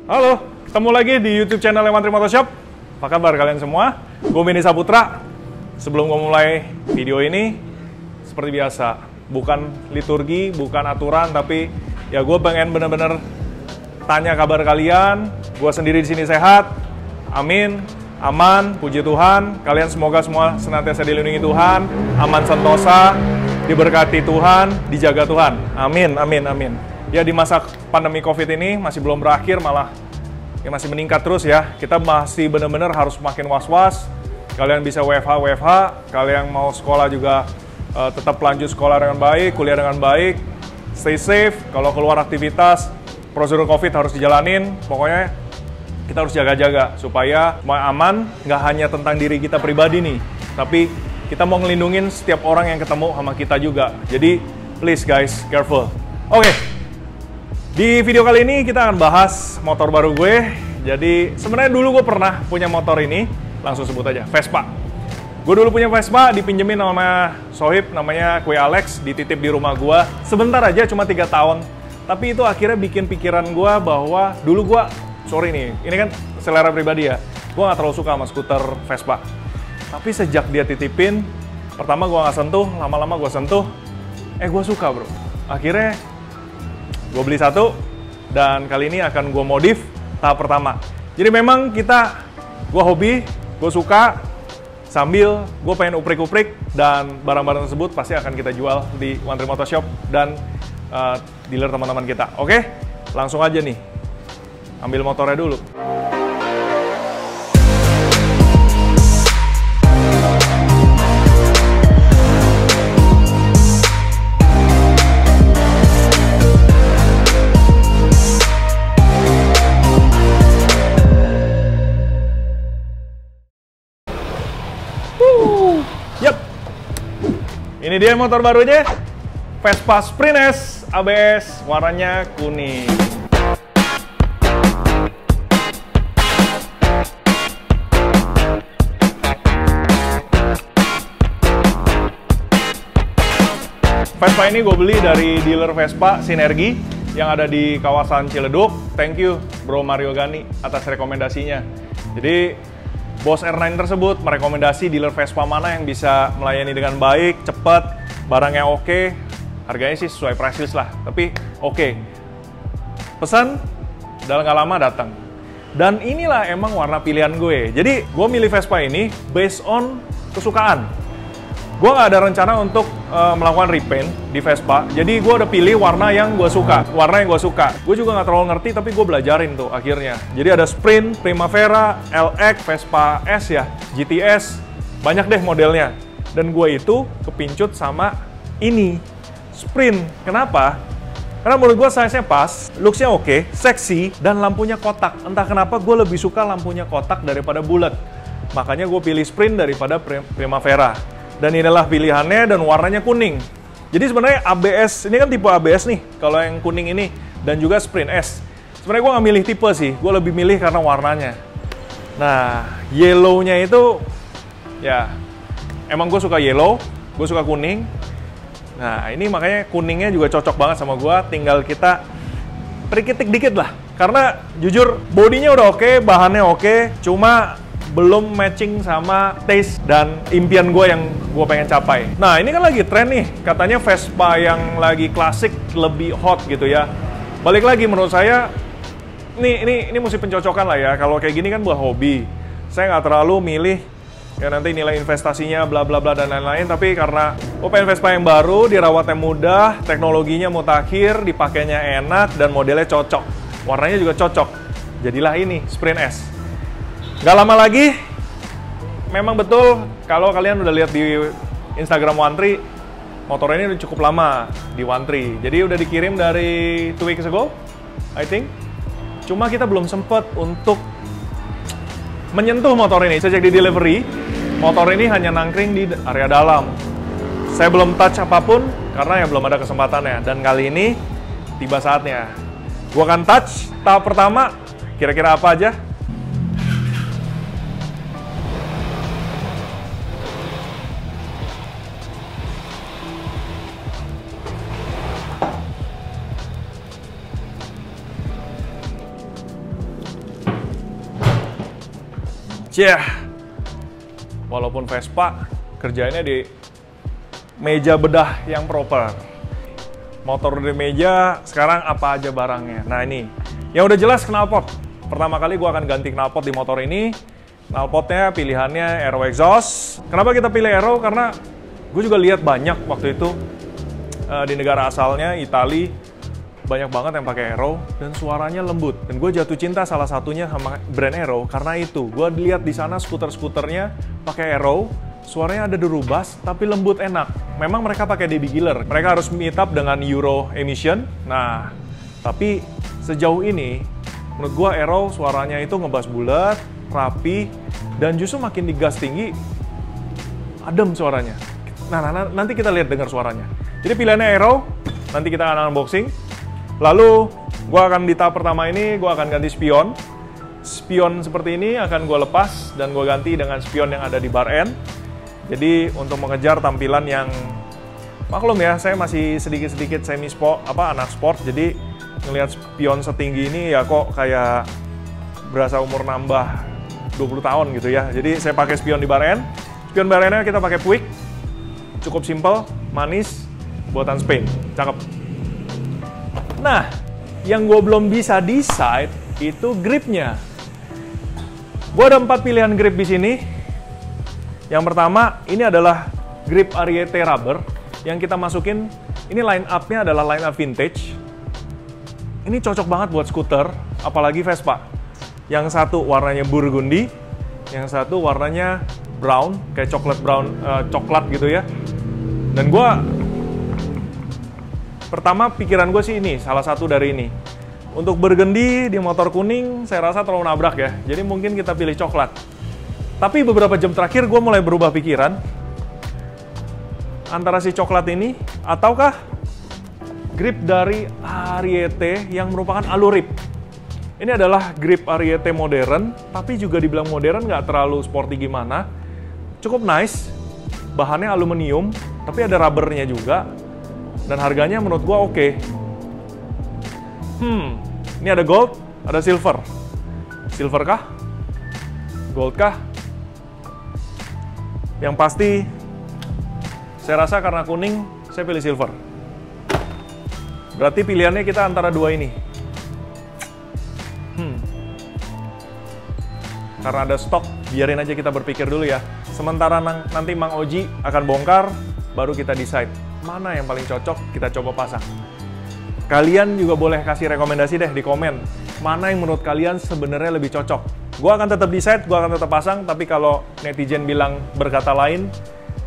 Halo, ketemu lagi di YouTube channel Wantri Motorshop. Apa kabar kalian semua? Gue Benny Saputra. Sebelum gue mulai video ini, seperti biasa, bukan liturgi, bukan aturan, tapi ya gue pengen bener-bener tanya kabar kalian. Gue sendiri di sini sehat, amin, aman, puji Tuhan. Kalian semoga semua senantiasa dilindungi Tuhan, aman sentosa, diberkati Tuhan, dijaga Tuhan. Amin, amin, amin. Ya di masa pandemi COVID ini masih belum berakhir, malah ya masih meningkat terus ya. Kita masih benar-benar harus makin was-was. Kalian bisa WFH, kalian mau sekolah juga tetap lanjut sekolah dengan baik, kuliah dengan baik. Stay safe, kalau keluar aktivitas, prosedur COVID harus dijalanin. Pokoknya kita harus jaga-jaga supaya aman, nggak hanya tentang diri kita pribadi nih, tapi kita mau ngelindungin setiap orang yang ketemu sama kita juga. Jadi please guys, careful. Oke. Di video kali ini kita akan bahas motor baru gue. Jadi sebenarnya dulu gue pernah punya motor ini, langsung sebut aja, Vespa. Gue dulu punya Vespa, dipinjemin sama Sohib, namanya Kue Alex, dititip di rumah gue. Sebentar aja, cuma 3 tahun. Tapi itu akhirnya bikin pikiran gue bahwa dulu gue, sorry nih, ini kan selera pribadi ya, gue gak terlalu suka sama skuter Vespa. Tapi sejak dia titipin, pertama gue gak sentuh, lama-lama gue sentuh, gue suka bro. Akhirnya gue beli satu, dan kali ini akan gue modif tahap pertama. Jadi memang gue hobi, gue suka, sambil gue pengen uprik-uprik, dan barang-barang tersebut pasti akan kita jual di Wantri Motorshop dan dealer teman-teman kita. Oke, langsung aja nih, ambil motornya dulu. Ini dia motor barunya, Vespa Sprint S ABS, warnanya kuning. Vespa ini gue beli dari dealer Vespa Sinergi yang ada di kawasan Ciledug. Thank you Bro Mario Gani atas rekomendasinya. Jadi Bos R9 tersebut merekomendasi dealer Vespa mana yang bisa melayani dengan baik, cepat, barangnya oke, harganya sih sesuai price list lah, tapi oke. Pesan, udah nggak lama datang. Dan inilah emang warna pilihan gue. Jadi gue milih Vespa ini based on kesukaan. Gue nggak ada rencana untuk melakukan repaint di Vespa, jadi gue udah pilih warna yang gue suka. Gue juga nggak terlalu ngerti, tapi gue belajarin tuh akhirnya. Jadi ada Sprint, Primavera, LX, Vespa S ya, GTS, banyak deh modelnya. Dan gue itu kepincut sama ini, Sprint. Kenapa? Karena menurut gue size-nya pas, looks-nya oke, seksi, dan lampunya kotak. Entah kenapa gue lebih suka lampunya kotak daripada bulat. Makanya gue pilih Sprint daripada Primavera. Dan inilah pilihannya, dan warnanya kuning. Jadi sebenarnya ABS, ini kan tipe ABS nih, kalau yang kuning ini, dan juga Sprint S. Sebenarnya gue nggak milih tipe sih, gue lebih milih karena warnanya. Nah, yellow-nya itu, ya, emang gue suka yellow, gue suka kuning. Nah, ini makanya kuningnya juga cocok banget sama gue, tinggal kita perikitik dikit lah. Karena jujur, bodinya udah oke, bahannya oke, cuma belum matching sama taste dan impian gue yang gue pengen capai. Nah, ini kan lagi tren nih, katanya Vespa yang lagi klasik lebih hot gitu ya. Balik lagi menurut saya, ini mesti pencocokan lah ya. Kalau kayak gini kan buat hobi. Saya nggak terlalu milih ya nanti nilai investasinya bla bla bla dan lain-lain, tapi karena gue pengen Vespa yang baru, dirawatnya mudah, teknologinya mutakhir, dipakainya enak, dan modelnya cocok. Warnanya juga cocok. Jadilah ini, Sprint S. Gak lama lagi, memang betul kalau kalian udah lihat di Instagram Wantri, motor ini udah cukup lama di Wantri. Jadi udah dikirim dari 2 weeks ago, I think. Cuma kita belum sempet untuk menyentuh motor ini. Sejak di delivery, motor ini hanya nangkring di area dalam. Saya belum touch apapun karena ya belum ada kesempatannya. Dan kali ini tiba saatnya. Gua akan touch tahap pertama, kira-kira apa aja? Walaupun Vespa, kerjaannya di meja bedah yang proper. Motor di meja, sekarang apa aja barangnya. Nah ini, yang udah jelas knalpot. Pertama kali gue akan ganti knalpot di motor ini. Knalpotnya pilihannya Aero Exhaust. Kenapa kita pilih Aero? Karena gue juga lihat banyak waktu itu di negara asalnya, Itali, banyak banget yang pakai Aero dan suaranya lembut. Dan gue jatuh cinta salah satunya sama brand Aero karena itu. Gue lihat di sana skuter-skuternya pakai Aero, suaranya ada deru bass tapi lembut enak. Memang mereka pakai DB Killer. Mereka harus meet up dengan Euro emission. Nah, tapi sejauh ini menurut gue Aero suaranya itu ngebass bulat, rapi, dan justru makin digas tinggi, adem suaranya. Nah, nanti kita lihat dengar suaranya. Jadi pilihannya Aero, nanti kita akan unboxing. Lalu, gue akan di tahap pertama ini, gue akan ganti spion. Spion seperti ini akan gue lepas, dan gue ganti dengan spion yang ada di bar end. Jadi, untuk mengejar tampilan yang, maklum ya, saya masih sedikit-sedikit anak sport, jadi ngelihat spion setinggi ini ya kok kayak berasa umur nambah 20 tahun gitu ya. Jadi saya pakai spion di bar end. Spion bar endnya kita pakai Puig. Cukup simple, manis, buatan Spain. Cakep. Nah, yang gue belum bisa decide itu gripnya. Gue ada 4 pilihan grip di sini. Yang pertama, ini adalah grip Ariete rubber yang kita masukin. Ini line up-nya adalah line up vintage. Ini cocok banget buat skuter, apalagi Vespa. Yang satu warnanya burgundy, yang satu warnanya brown, kayak coklat gitu ya. Dan pertama pikiran gue sih ini, salah satu dari ini. Untuk burgundy di motor kuning, saya rasa terlalu nabrak ya. Jadi mungkin kita pilih coklat. Tapi beberapa jam terakhir gue mulai berubah pikiran. Antara si coklat ini, ataukah grip dari Ariete yang merupakan Alurip. Ini adalah grip Ariete modern, tapi juga dibilang modern, nggak terlalu sporty gimana. Cukup nice, bahannya aluminium, tapi ada rubbernya juga. Dan harganya menurut gua oke. Ini ada gold, ada silver. Silver kah? Gold kah? Yang pasti, saya rasa karena kuning, saya pilih silver. Berarti pilihannya kita antara dua ini. Karena ada stok, biarin aja kita berpikir dulu ya. Sementara nanti Mang Oji akan bongkar, baru kita decide mana yang paling cocok, kita coba pasang. Kalian juga boleh kasih rekomendasi deh di komen. Mana yang menurut kalian sebenarnya lebih cocok. Gua akan tetap decide, gua akan tetap pasang, tapi kalau netizen bilang berkata lain,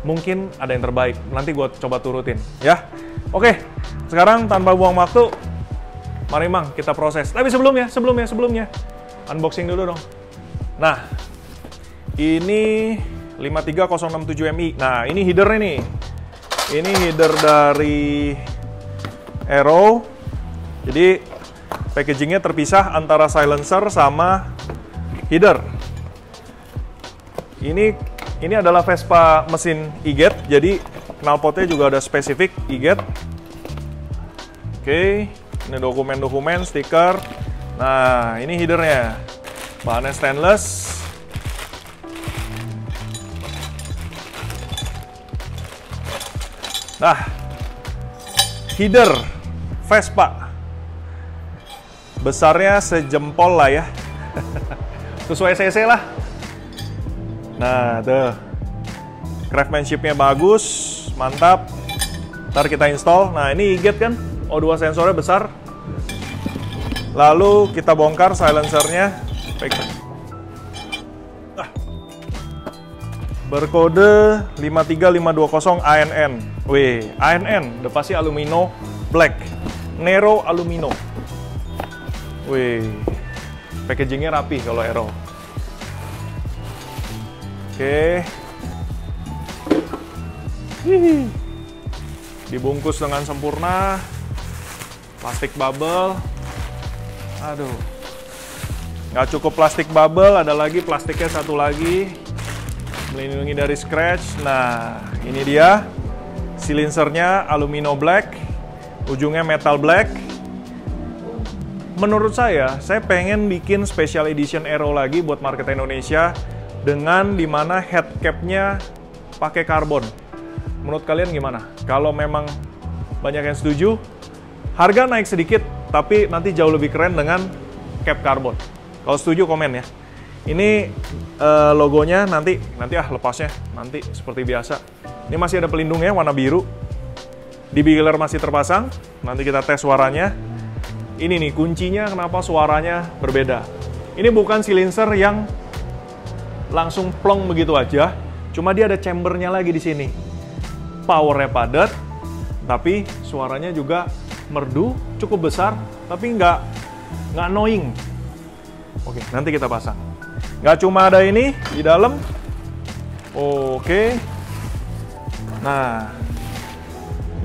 mungkin ada yang terbaik. Nanti gua coba turutin, ya. Oke, sekarang tanpa buang waktu, mari Mang kita proses. Tapi sebelumnya, unboxing dulu dong. Nah, ini 53067Mi. Nah, ini headernya nih. Ini header dari Aero. Jadi, packagingnya terpisah antara silencer sama header. Ini adalah Vespa mesin e-jet, jadi knalpotnya juga ada spesifik e-jet. Oke, ini dokumen-dokumen, stiker. Nah, ini headernya. Bahannya stainless. Nah, header Vespa. Besarnya sejempol lah ya. Sesuai cc lah. Nah, tuh. Craftsmanship-nya bagus, mantap. Ntar kita install. Nah, ini e-jet kan, O2 sensornya besar. Lalu kita bongkar silencernya. Berkode 53520 ANN. Wih, ANN, udah pasti alumino black. Nero alumino. Wih, packagingnya rapi kalau Aero. Oke. Dibungkus dengan sempurna. Plastik bubble. Aduh. Nggak cukup plastik bubble, ada lagi plastiknya satu lagi. Melindungi dari scratch. Nah, ini dia. Silencernya alumino black. Ujungnya metal black. Menurut saya pengen bikin special edition Aero lagi buat market Indonesia. dengan dimana head cap-nya pakai karbon. Menurut kalian gimana? Kalau memang banyak yang setuju, harga naik sedikit, tapi nanti jauh lebih keren dengan cap karbon. Kalau setuju komen ya. Ini logonya nanti lepasnya nanti seperti biasa. Ini masih ada pelindungnya warna biru. DB Killer masih terpasang. Nanti kita tes suaranya. Ini nih kuncinya kenapa suaranya berbeda. Ini bukan silencer yang langsung plong begitu aja. Cuma dia ada chambernya lagi di sini. Powernya padat, tapi suaranya juga merdu, cukup besar, tapi nggak annoying. Oke, nanti kita pasang. Nggak cuma ada ini di dalam. Oke. Nah,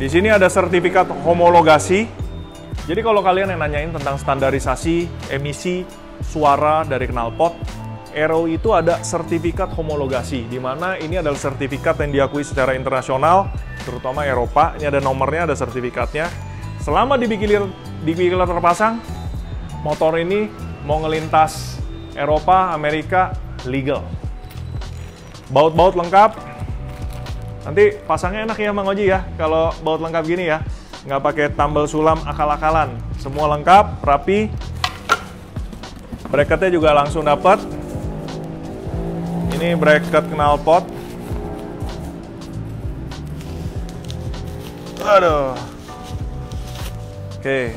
di sini ada sertifikat homologasi. Jadi kalau kalian yang nanyain tentang standarisasi emisi suara dari knalpot, Aero itu ada sertifikat homologasi, di mana ini adalah sertifikat yang diakui secara internasional, terutama Eropa. Ini ada nomornya, ada sertifikatnya. Selama DB Killer terpasang, motor ini mau ngelintas Eropa, Amerika, legal. Baut-baut lengkap. Nanti pasangnya enak ya Mang Oji ya, kalau baut lengkap gini ya. Nggak pakai tambal sulam akal-akalan. Semua lengkap, rapi. Bracketnya juga langsung dapat. Ini bracket knalpot. Aduh. Oke.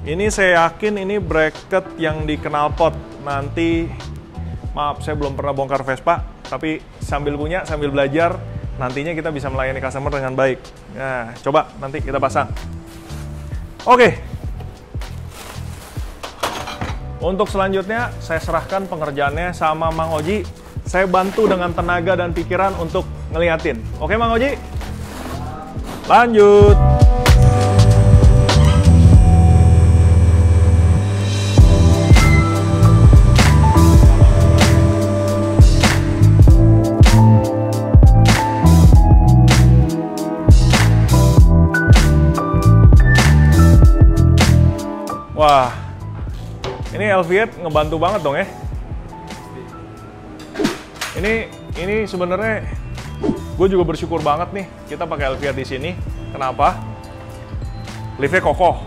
Ini saya yakin ini bracket yang di knalpot. Nanti, maaf saya belum pernah bongkar Vespa, tapi sambil punya, sambil belajar, nantinya kita bisa melayani customer dengan baik. Nah, coba nanti kita pasang. Oke. Untuk selanjutnya, saya serahkan pengerjaannya sama Mang Oji. Saya bantu dengan tenaga dan pikiran untuk ngeliatin. Oke Mang Oji? Lanjut. Wah, ini Elviet ngebantu banget dong ya. Ini sebenarnya gue juga bersyukur banget nih kita pakai Elviet di sini. Kenapa? Liftnya kokoh,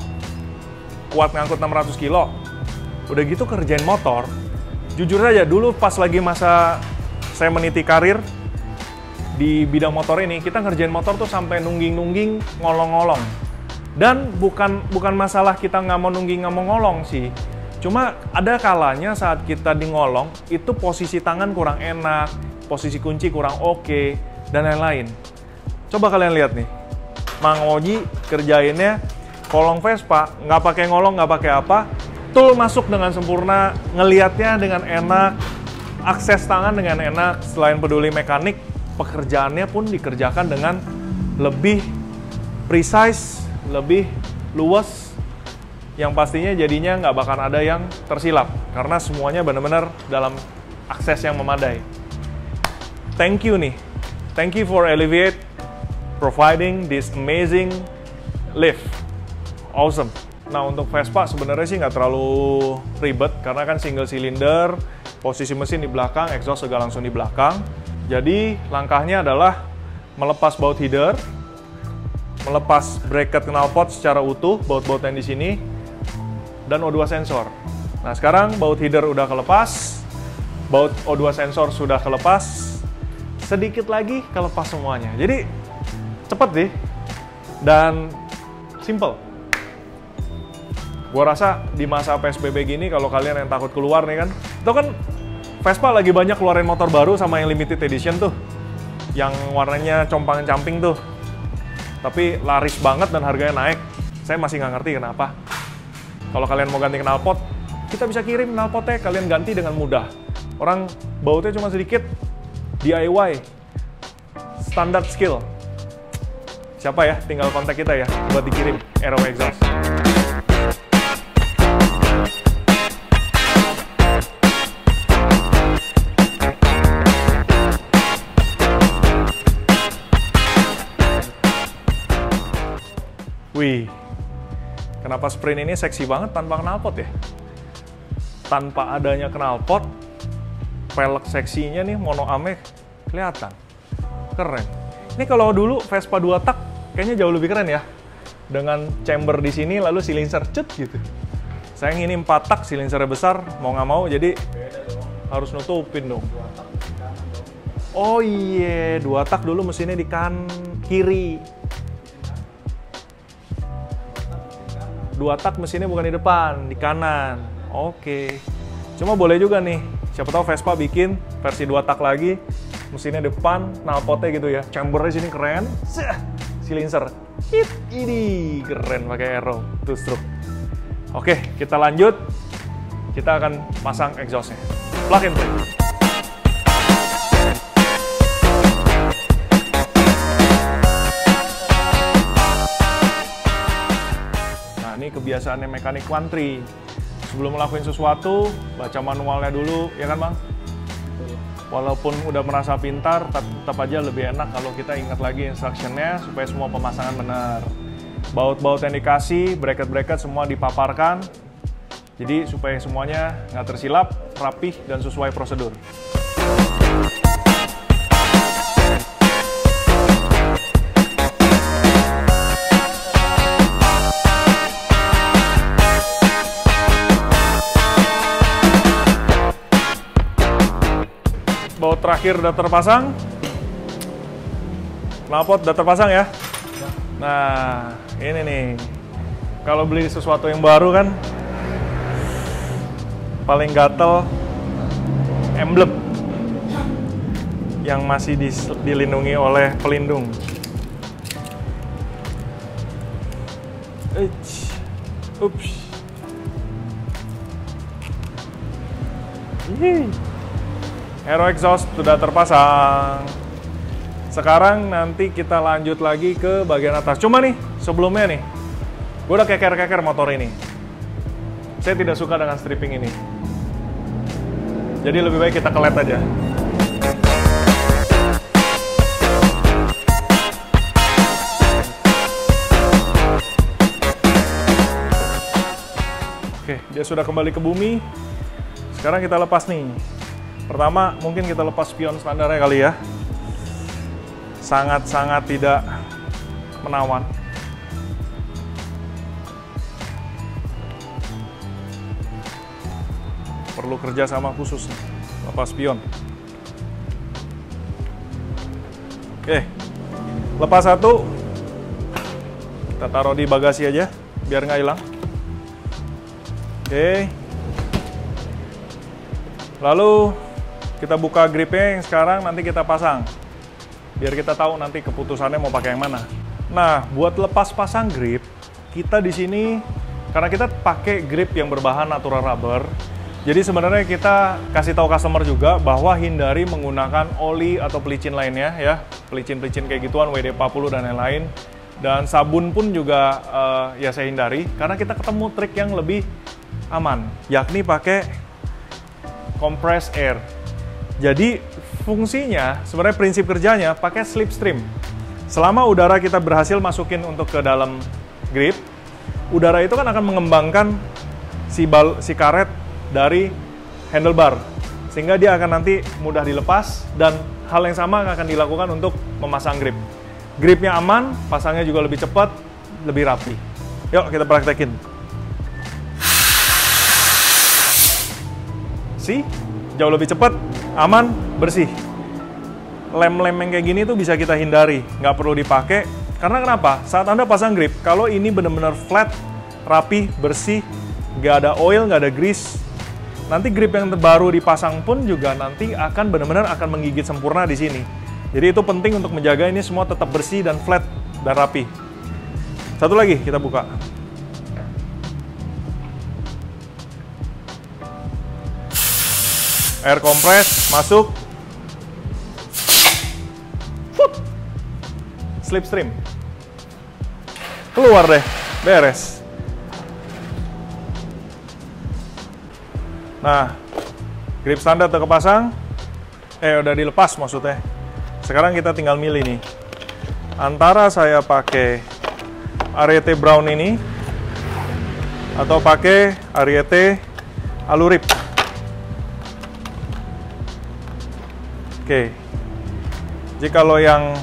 kuat ngangkut 600 kilo. Udah gitu kerjain motor. Jujur aja dulu pas lagi masa saya meniti karir di bidang motor ini, kita ngerjain motor tuh sampai nungging-nungging, ngolong-ngolong. Dan bukan masalah kita nggak mau nungging, nggak mau ngolong sih. Cuma ada kalanya saat kita di ngolong, itu posisi tangan kurang enak, posisi kunci kurang oke, dan lain-lain. Coba kalian lihat nih. Mang Oji kerjainnya kolong Vespa, nggak pakai ngolong, nggak pakai apa. Tool masuk dengan sempurna, ngelihatnya dengan enak, akses tangan dengan enak. Selain peduli mekanik, pekerjaannya pun dikerjakan dengan lebih precise, lebih luas, yang pastinya jadinya nggak bakal ada yang tersilap karena semuanya benar-benar dalam akses yang memadai. Thank you nih, thank you for Elviet providing this amazing lift, awesome. Nah untuk Vespa sebenarnya sih nggak terlalu ribet karena kan single cylinder, posisi mesin di belakang, exhaust juga langsung di belakang. Jadi langkahnya adalah melepas baut header, melepas bracket knalpot secara utuh, baut-baut yang di sini, dan O2 sensor. Nah sekarang baut header udah kelepas, baut O2 sensor sudah kelepas, sedikit lagi kelepas semuanya. Jadi cepet deh, dan simple. Gua rasa di masa PSBB gini, kalau kalian yang takut keluar nih kan, itu kan Vespa lagi banyak keluarin motor baru sama yang limited edition tuh, yang warnanya compang-camping tuh. Tapi laris banget dan harganya naik. Saya masih nggak ngerti kenapa. Kalau kalian mau ganti knalpot, kita bisa kirim knalpotnya, kalian ganti dengan mudah. Orang bautnya cuma sedikit, DIY, standard skill. Siapa ya? Tinggal kontak kita ya, buat dikirim Aero Exhaust. Wih, kenapa sprint ini seksi banget tanpa knalpot ya? Tanpa adanya knalpot, pelek seksinya nih mono ame kelihatan. Keren. Ini kalau dulu Vespa 2 tak kayaknya jauh lebih keren ya. Dengan chamber di sini lalu silinser cet gitu. Sayang ini 4 tak, silinsernya besar, mau nggak mau jadi harus nutupin dong. Oh iya, 2 tak dulu mesinnya di kiri. 2 tak mesinnya bukan di depan, di kanan. Oke. Cuma boleh juga nih, siapa tahu Vespa bikin versi 2 tak lagi, mesinnya depan, knalpotnya gitu ya. Chambernya sini keren. Silinser. Ini keren pakai aero 2 stroke. Oke, kita lanjut. Kita akan pasang exhaustnya. Plug and play. Nah, ini kebiasaannya mekanik country. Sebelum ngelakuin sesuatu, baca manualnya dulu, ya kan Bang? Walaupun udah merasa pintar, tetap aja lebih enak kalau kita ingat lagi instructionnya supaya semua pemasangan benar. Baut-baut yang dikasih, bracket-bracket semua dipaparkan. Jadi supaya semuanya nggak tersilap, rapih, dan sesuai prosedur. Baut terakhir udah terpasang. Knalpot udah terpasang ya. Nah, ini nih. Kalau beli sesuatu yang baru kan paling gatel emblem yang masih dilindungi oleh pelindung. Ups. Aero exhaust sudah terpasang. Sekarang nanti kita lanjut lagi ke bagian atas. Cuma nih, sebelumnya nih, gue udah keker-keker motor ini. Saya tidak suka dengan stripping ini. Jadi lebih baik kita kelet aja. Oke, dia sudah kembali ke bumi. Sekarang kita lepas nih. Pertama, mungkin kita lepas spion standarnya kali ya. Sangat-sangat tidak menawan. Perlu kerjasama khusus nih, lepas spion. Oke, lepas satu. Kita taruh di bagasi aja, biar nggak hilang. Oke. Lalu kita buka gripnya yang sekarang nanti kita pasang. Biar kita tahu nanti keputusannya mau pakai yang mana. Nah, buat lepas pasang grip, kita di sini karena kita pakai grip yang berbahan natural rubber. Jadi sebenarnya kita kasih tahu customer juga bahwa hindari menggunakan oli atau pelicin lainnya ya. Pelicin-pelicin kayak gituan, WD-40 dan lain-lain. Dan sabun pun juga ya saya hindari karena kita ketemu trik yang lebih aman, yakni pakai compressed air. Jadi fungsinya, sebenarnya prinsip kerjanya pakai slipstream. Selama udara kita berhasil masukin untuk ke dalam grip, udara itu kan akan mengembangkan si karet dari handlebar. Sehingga dia akan nanti mudah dilepas dan hal yang sama akan dilakukan untuk memasang grip. Gripnya aman, pasangnya juga lebih cepat, lebih rapi. Yuk kita praktekin. Jauh lebih cepat, aman, bersih. Lem-lem yang kayak gini tuh bisa kita hindari, nggak perlu dipakai. Karena kenapa? Saat Anda pasang grip, kalau ini benar-benar flat, rapi, bersih, nggak ada oil, nggak ada grease, nanti grip yang terbaru dipasang pun juga nanti akan benar-benar akan menggigit sempurna di sini. Jadi itu penting untuk menjaga ini semua tetap bersih dan flat dan rapi. Satu lagi, kita buka. Air compress masuk, slipstream, keluar deh, beres. Nah, grip standar udah kepasang, udah dilepas maksudnya. Sekarang kita tinggal milih nih, antara saya pakai Ariete Brown ini atau pakai Ariete Alurip. Oke. Jadi kalau yang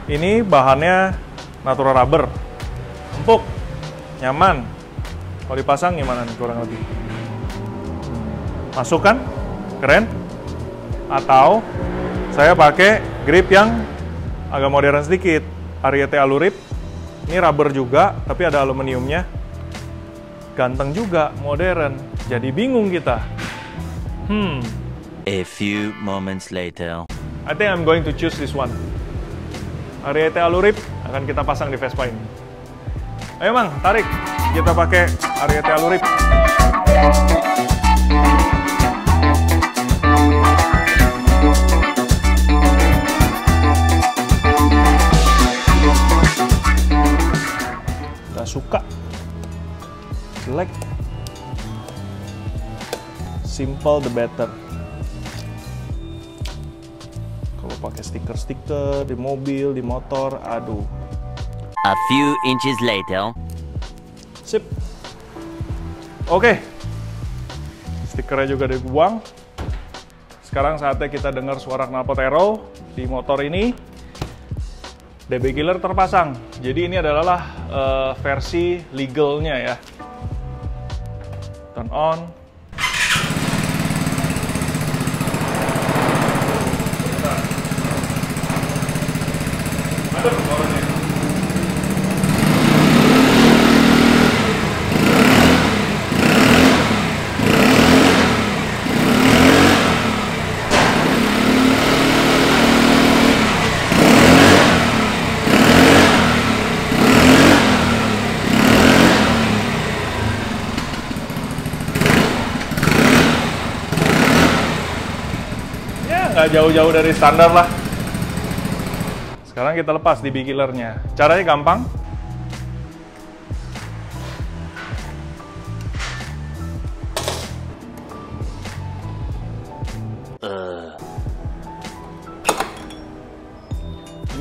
ini bahannya natural rubber, empuk, nyaman. Kalau dipasang gimana nih kurang lebih? Masuk kan? Keren? Atau saya pakai grip yang agak modern sedikit, Ariete Alurip. Ini rubber juga, tapi ada aluminiumnya. Ganteng juga, modern. Jadi bingung kita. A few moments later. I think I'm going to choose this one. Ariete Alurip akan kita pasang di Vespa ini. Ayo Mang, tarik. Kita pakai Ariete Alurip. Gak suka. Jelek. Simple the better. Kalau pakai stiker-stiker di mobil, di motor, aduh. A few inches later. Sip. Oke. Stikernya juga dibuang. Sekarang saatnya kita dengar suara knalpot aero di motor ini. DB Killer terpasang. Jadi ini adalah versi legalnya ya. Turn on. Ada suaranya. Nggak jauh-jauh dari standar lah. Sekarang kita lepas DB Killernya. Caranya gampang.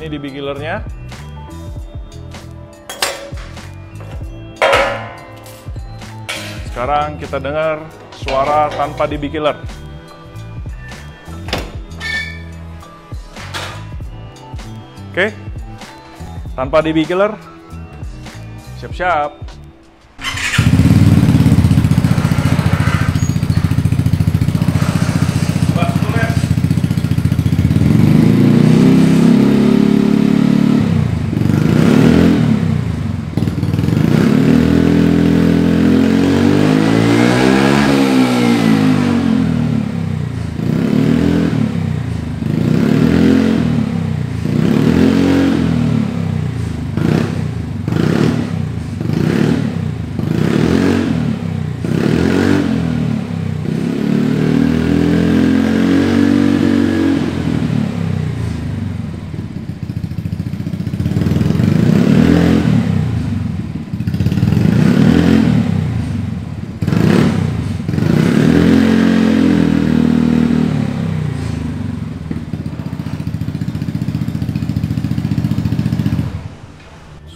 Ini DB Killernya. Sekarang kita dengar suara tanpa DB Killer. Oke, tanpa DB Killer, siap-siap.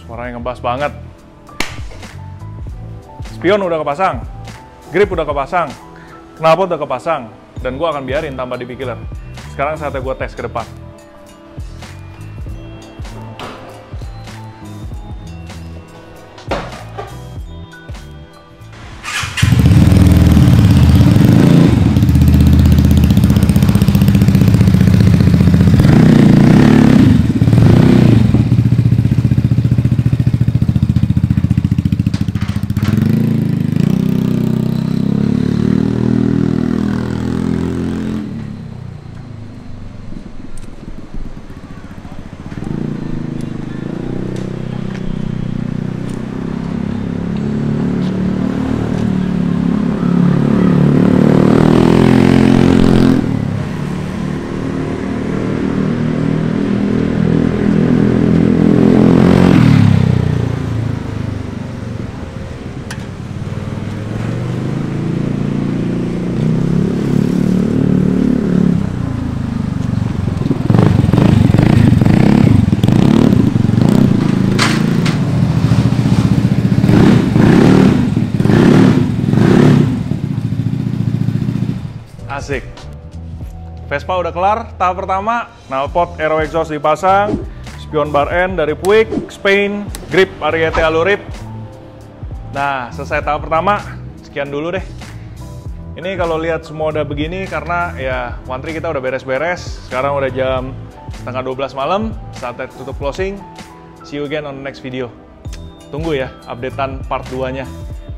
Suaranya ngebas banget. Spion udah kepasang, grip udah kepasang, knalpot udah kepasang, dan gue akan biarin tambah DB Killer. Sekarang saatnya gue tes ke depan. Asik. Vespa udah kelar, tahap pertama, knalpot aero exhaust dipasang, spion bar end dari Puig, Spain, grip Ariete Alurip. Nah, selesai tahap pertama, sekian dulu deh. Ini kalau lihat semua udah begini karena ya One Tree kita udah beres-beres. Sekarang udah jam setengah 12 malam, saatnya tutup closing. See you again on the next video. Tunggu ya updatean part 2-nya.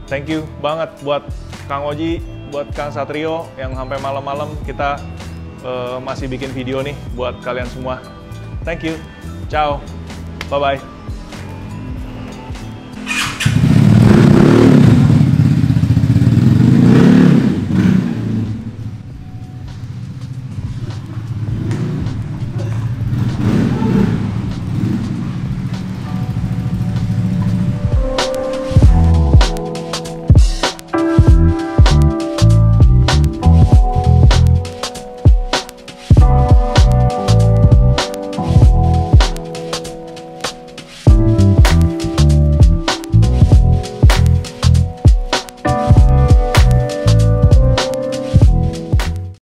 Thank you banget buat Kang Oji, buat Kang Satrio yang sampai malam-malam kita masih bikin video nih buat kalian semua. Thank you. Ciao. Bye-bye.